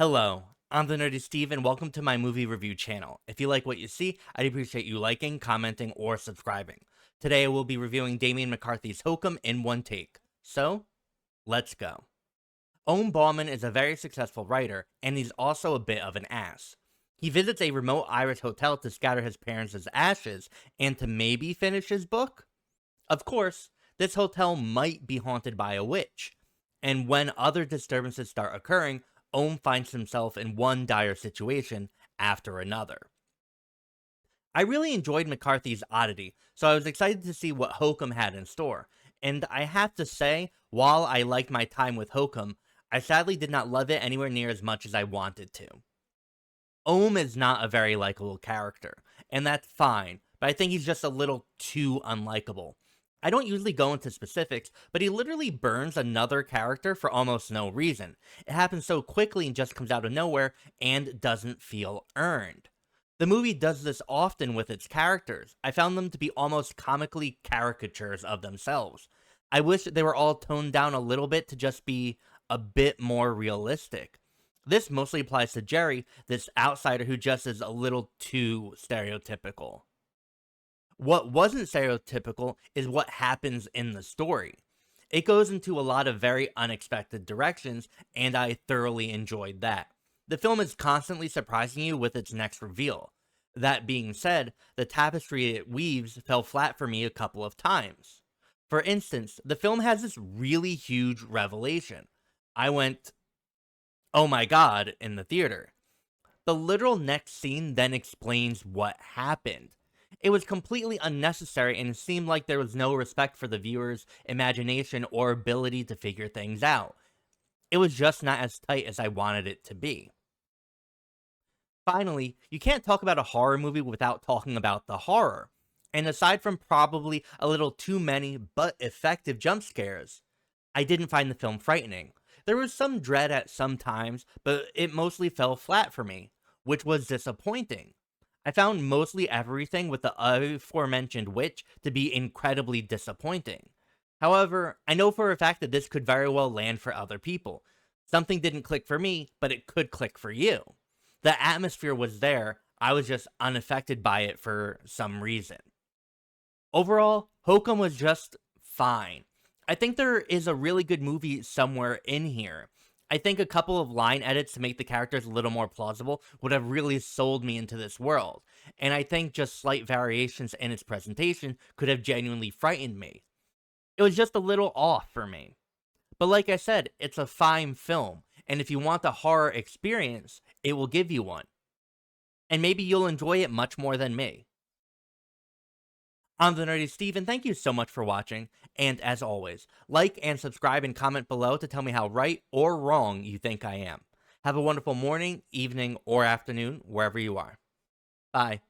Hello, I'm TheNerdySteve and welcome to my movie review channel. If you like what you see, I'd appreciate you liking, commenting, or subscribing. Today I will be reviewing Damian McCarthy's Hokum in one take. So, let's go. Owen Bauman is a very successful writer, and he's also a bit of an ass. He visits a remote Irish hotel to scatter his parents' ashes and to maybe finish his book. Of course, this hotel might be haunted by a witch, and when other disturbances start occurring, Ohm finds himself in one dire situation after another. I really enjoyed McCarthy's oddity, so I was excited to see what Hokum had in store. And I have to say, while I liked my time with Hokum, I sadly did not love it anywhere near as much as I wanted to. Ohm is not a very likable character, and that's fine, but I think he's just a little too unlikable. I don't usually go into specifics, but he literally burns another character for almost no reason. It happens so quickly and just comes out of nowhere and doesn't feel earned. The movie does this often with its characters. I found them to be almost comically caricatures of themselves. I wish they were all toned down a little bit to just be a bit more realistic. This mostly applies to Jerry, this outsider who just is a little too stereotypical. What wasn't stereotypical is what happens in the story. It goes into a lot of very unexpected directions, and I thoroughly enjoyed that. The film is constantly surprising you with its next reveal. That being said, the tapestry it weaves fell flat for me a couple of times. For instance, the film has this really huge revelation. I went, oh my god, in the theater. The literal next scene then explains what happened. It was completely unnecessary and it seemed like there was no respect for the viewer's imagination or ability to figure things out. It was just not as tight as I wanted it to be. Finally, you can't talk about a horror movie without talking about the horror. And aside from probably a little too many but effective jump scares, I didn't find the film frightening. There was some dread at some times, but it mostly fell flat for me, which was disappointing. I found mostly everything with the aforementioned witch to be incredibly disappointing. However, I know for a fact that this could very well land for other people. Something didn't click for me, but it could click for you. The atmosphere was there, I was just unaffected by it for some reason. Overall, Hokum was just fine. I think there is a really good movie somewhere in here. I think a couple of line edits to make the characters a little more plausible would have really sold me into this world, and I think just slight variations in its presentation could have genuinely frightened me. It was just a little off for me. But like I said, it's a fine film, and if you want a horror experience, it will give you one. And maybe you'll enjoy it much more than me. I'm the Nerdy Steve, and thank you so much for watching. And as always, like and subscribe and comment below to tell me how right or wrong you think I am. Have a wonderful morning, evening, or afternoon, wherever you are. Bye.